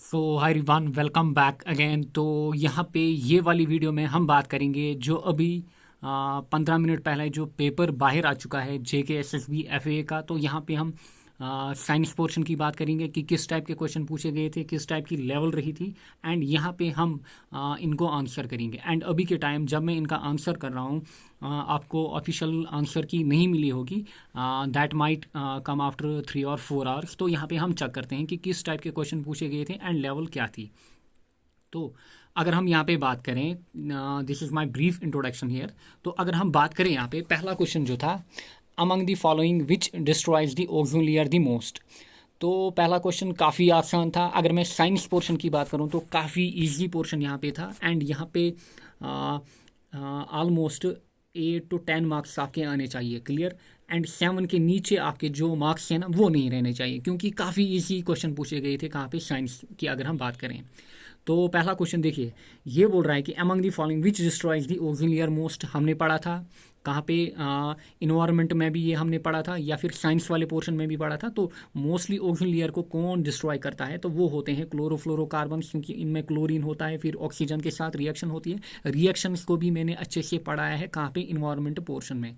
सो हाय रिवान, welcome back again. तो यहाँ पे ये वाली वीडियो में हम बात करेंगे जो अभी 15 मिनट पहले जो पेपर बाहर आ चुका है JKSSB FA का। तो यहाँ पे हम साइंस पोर्शन की बात करेंगे कि किस टाइप के क्वेश्चन पूछे गए थे, किस टाइप की लेवल रही थी, एंड यहाँ पे हम इनको आंसर करेंगे। एंड अभी के टाइम जब मैं इनका आंसर कर रहा हूँ, आपको ऑफिशियल आंसर की नहीं मिली होगी। दैट माइट कम आफ्टर 3 और 4 आवर्स। तो यहाँ पे हम चेक करते हैं कि किस टाइप के क्वेश्चन पूछे गए थे एंड लेवल क्या थी। तो अगर हम यहाँ पे बात करें, this is my brief introduction here. तो अगर हम बात करें यहाँ पे पहला क्वेश्चन जो था, among the following which destroys the ozone layer the most. तो पहला क्वेश्चन काफ़ी आसान था। अगर मैं साइंस पोर्शन की बात करूँ तो काफ़ी इजी पोर्शन यहाँ पे था। एंड यहाँ पे ऑलमोस्ट 8 to 10 मार्क्स आपके आने चाहिए, क्लियर। एंड 7 के नीचे आपके जो मार्क्स हैं ना वो नहीं रहने चाहिए, क्योंकि काफ़ी इजी क्वेश्चन पूछे गए थे कहाँ पे, साइंस की अगर हम बात करें। तो पहला क्वेश्चन देखिए, ये बोल रहा है कि among the following which destroys the ozone layer most. हमने पढ़ा था कहाँ पे, इन्वायरमेंट में भी ये हमने पढ़ा था, या फिर साइंस वाले पोर्शन में भी पढ़ा था। तो मोस्टली ओजोन लेयर को कौन डिस्ट्रॉय करता है, तो वो होते हैं क्लोरोफ्लोरोकार्बन, क्योंकि इनमें क्लोरीन होता है, फिर ऑक्सीजन के साथ रिएक्शन होती है। रिएक्शंस को भी मैंने अच्छे से पढ़ाया है कहाँ पे, इन्वायरमेंट पोर्शन में।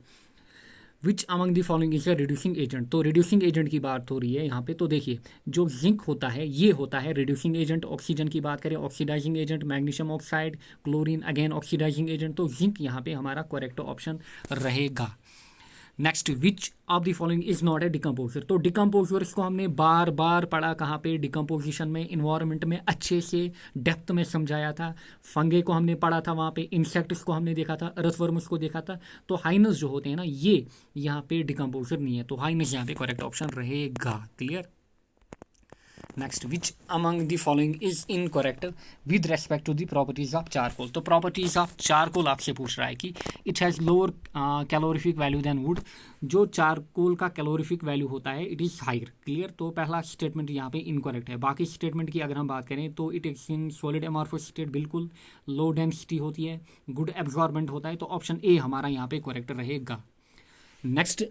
विच among the following is a reducing agent. तो रिड्यूसिंग एजेंट की बात हो रही है यहाँ पे। तो देखिए, जो जिंक होता है ये होता है रिड्यूसिंग एजेंट। ऑक्सीजन की बात करें, oxidising agent, magnesium oxide, chlorine again oxidising agent. तो जिंक यहाँ पे हमारा करेक्ट ऑप्शन रहेगा। Next, which of the following is not a decomposer. तो डिकम्पोजर्स को हमने बार बार पढ़ा कहाँ पे, डिकम्पोजिशन में, इन्वायरमेंट में अच्छे से डेप्थ में समझाया था। फंगे को हमने पढ़ा था वहाँ पे, इंसेक्ट्स को हमने देखा था, अर्थवर्म्स को देखा था। तो हाइनस जो होते हैं ना, ये यहाँ पे डिकम्पोजर नहीं है। तो हाइनस यहाँ पे करेक्ट ऑप्शन रहेगा, clear. Next, which among the following is incorrect with respect to the properties of charcoal. तो प्रॉपर्टीज ऑफ चारकोल आपसे पूछ रहा है कि it has lower calorific value than wood. जो चारकोल का कैलोरीफिक वैल्यू होता है इट इज़ हायर, क्लियर। तो पहला स्टेटमेंट यहाँ पे इनकरेक्ट है। बाकी स्टेटमेंट की अगर हम बात करें तो it is in solid amorphous state, बिल्कुल। लो डेंसिटी होती है, गुड एब्जॉर्बेंट होता है। तो ऑप्शन ए हमारा यहाँ पे करेक्ट रहेगा। नेक्स्ट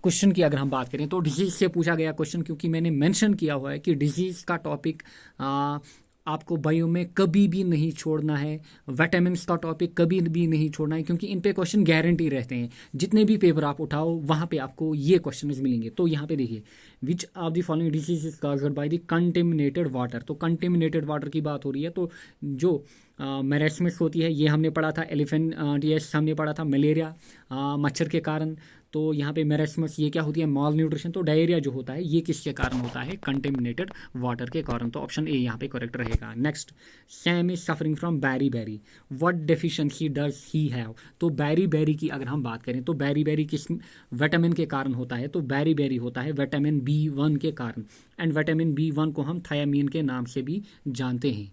क्वेश्चन की अगर हम बात करें तो डिजीज से पूछा गया क्वेश्चन, क्योंकि मैंने मेंशन किया हुआ है कि डिजीज का टॉपिक आपको बायो में कभी भी नहीं छोड़ना है। विटामिन्स का टॉपिक कभी भी नहीं छोड़ना है, क्योंकि इन पे क्वेश्चन गारंटी रहते हैं। जितने भी पेपर आप उठाओ वहाँ पे आपको ये क्वेश्चन मिलेंगे। तो यहाँ पे देखिए, विच of the following disease is caused by the contaminated water. तो कंटेमिनेटेड वाटर की बात हो रही है। तो जो मेरेस्मिस होती है ये हमने पढ़ा था, एलिफेंटियस हमने पढ़ा था, मलेरिया मच्छर के कारण। तो यहाँ पे मेरेस्मस ये क्या होती है, मॉल न्यूट्रिशन। तो डायरिया जो होता है ये किसके कारण होता है, कंटेमिनेटेड वाटर के कारण। तो ऑप्शन ए यहाँ पे करेक्ट रहेगा। Next, Sam is suffering from beriberi, what deficiency does he have. तो बैरी बैरी की अगर हम बात करें तो बैरी बैरी किस विटामिन के कारण होता है, तो बैरी बैरी होता है विटामिन B1 के कारण। एंड विटामिन B1 को हम थायामीन के नाम से भी जानते हैं।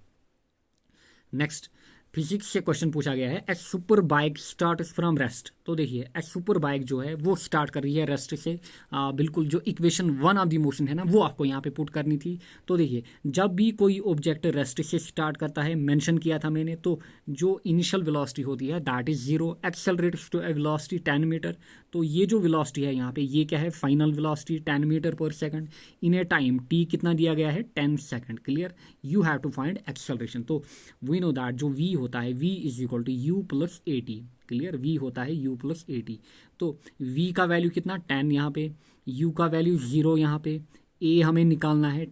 नेक्स्ट, फिजिक्स से क्वेश्चन पूछा गया है, a super bike start from rest. तो देखिए, ए सुपर बाइक जो है वो स्टार्ट कर रही है रेस्ट से। बिल्कुल जो इक्वेशन 1 ऑफ द मोशन है ना वो आपको यहाँ पे पुट करनी थी। तो देखिए, जब भी कोई ऑब्जेक्ट रेस्ट से स्टार्ट करता है, मेंशन किया था मैंने, तो जो इनिशियल वेलोसिटी होती है that is 0, accelerates to a velocity 10 metre. तो ये जो वेलोसिटी है यहाँ पे ये क्या है, final velocity 10 metre per second in a time t कितना दिया गया है, 10 सेकंड, clear. You have to find acceleration. तो वी नो दैट जो v होता है v is equal to u plus a t, clear. v होता है u प्लस ए टी। तो v का वैल्यू कितना, 10 यहाँ पे, u का वैल्यू 0 यहाँ पे, a हमें निकालना है,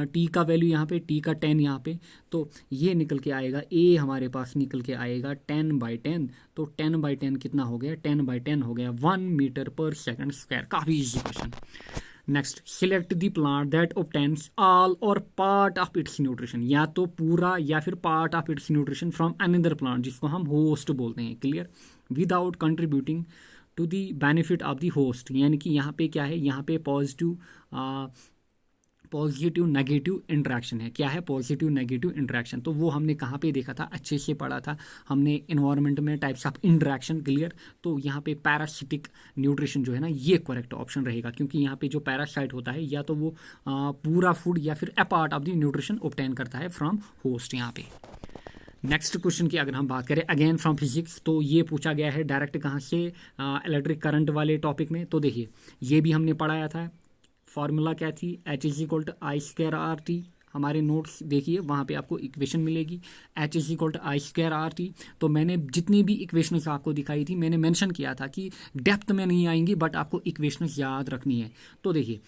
t का वैल्यू यहाँ पे, t का 10 यहाँ पे। तो ये निकल के आएगा, a हमारे पास निकल के आएगा 10/10। तो 10/10 कितना हो गया, 10/10 हो गया 1 मीटर पर सेकंड स्क्वायर। काफ़ी easy question. Next, select the plant that obtains all or part of its nutrition. या तो पूरा या फिर part of its nutrition from another plant, जिसको हम होस्ट बोलते हैं, clear, without contributing to the benefit of the host. यानी कि यहाँ पे क्या है, यहाँ पे पॉजिटिव नेगेटिव इंटरेक्शन है। क्या है, पॉजिटिव नेगेटिव इंटरेक्शन। तो वो हमने कहाँ पे देखा था, अच्छे से पढ़ा था हमने इन्वायरमेंट में, टाइप्स ऑफ इंटरेक्शन, क्लियर। तो यहाँ पे पैरासिटिक न्यूट्रिशन जो है ना ये करेक्ट ऑप्शन रहेगा, क्योंकि यहाँ पे जो पैरासाइट होता है या तो वो पूरा फूड या फिर a part of the nutrition obtain करता है फ्रॉम होस्ट यहाँ पे। नेक्स्ट क्वेश्चन की अगर हम बात करें अगेन फ्रॉम फिजिक्स, तो ये पूछा गया है डायरेक्ट कहाँ से, इलेक्ट्रिक करंट वाले टॉपिक में। तो देखिए, ये भी हमने पढ़ाया था। फार्मूला क्या थी, H is equal to I square RT, हमारे नोट्स देखिए, वहाँ पे आपको इक्वेशन मिलेगी H=I²RT। तो मैंने जितनी भी इक्वेशंस आपको दिखाई थी मैंने मेंशन किया था कि डेप्थ में नहीं आएंगी, बट आपको इक्वेशंस याद रखनी है। तो देखिए,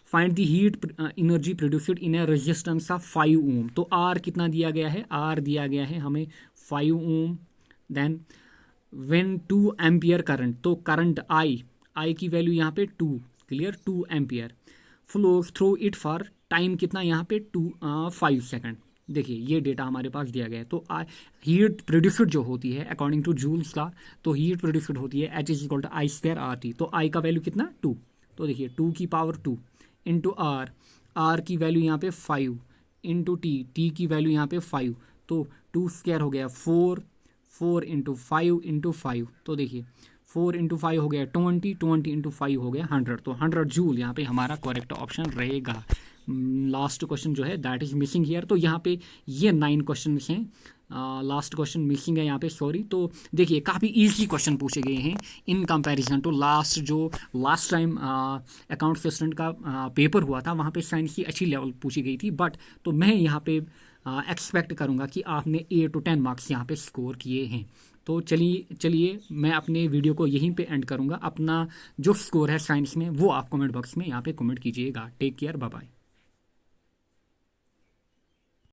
find the heat energy produced in A resistance of 5 ओम। तो आर कितना दिया गया है, आर दिया गया है हमें 5 ओम। देन व्हेन 2 एम्पियर करंट, तो करंट आई की वैल्यू यहाँ पे 2, clear, 2 ampere flows through it for time कितना यहाँ पे 5 सेकंड। देखिए ये डेटा हमारे पास दिया गया है। तो हीट प्रोड्यूस्ड जो होती है अकॉर्डिंग टू जूल्स का, तो हीट प्रोड्यूस्ड होती है H=I²RT। तो आई का वैल्यू कितना 2, तो देखिए 2 की पावर 2 इंटू आर की वैल्यू यहाँ पे 5 इंटू टी की वैल्यू यहाँ पे 5, तो 2² हो गया 4 इंटू 5 तो देखिए 4 इंटू 5 हो गया 20 इंटू 5 हो गया 100। तो 100 जूल यहाँ पे हमारा करेक्ट ऑप्शन रहेगा। लास्ट क्वेश्चन जो है दैट इज मिसिंग हियर। तो यहाँ पे ये 9 क्वेश्चन हैं, लास्ट क्वेश्चन मिसिंग है यहाँ पे, सॉरी। तो देखिए काफ़ी इजी क्वेश्चन पूछे गए हैं in comparison to last time account assistant का पेपर हुआ था, वहाँ पे साइंस की अच्छी लेवल पूछी गई थी। बट तो मैं यहाँ पे एक्सपेक्ट करूँगा कि आपने 8 to 10 मार्क्स यहाँ पे स्कोर किए हैं। तो चलिए मैं अपने वीडियो को यहीं पे एंड करूँगा। अपना जो स्कोर है साइंस में वो आप कमेंट बॉक्स में यहाँ पे कमेंट कीजिएगा। Take care, bye bye.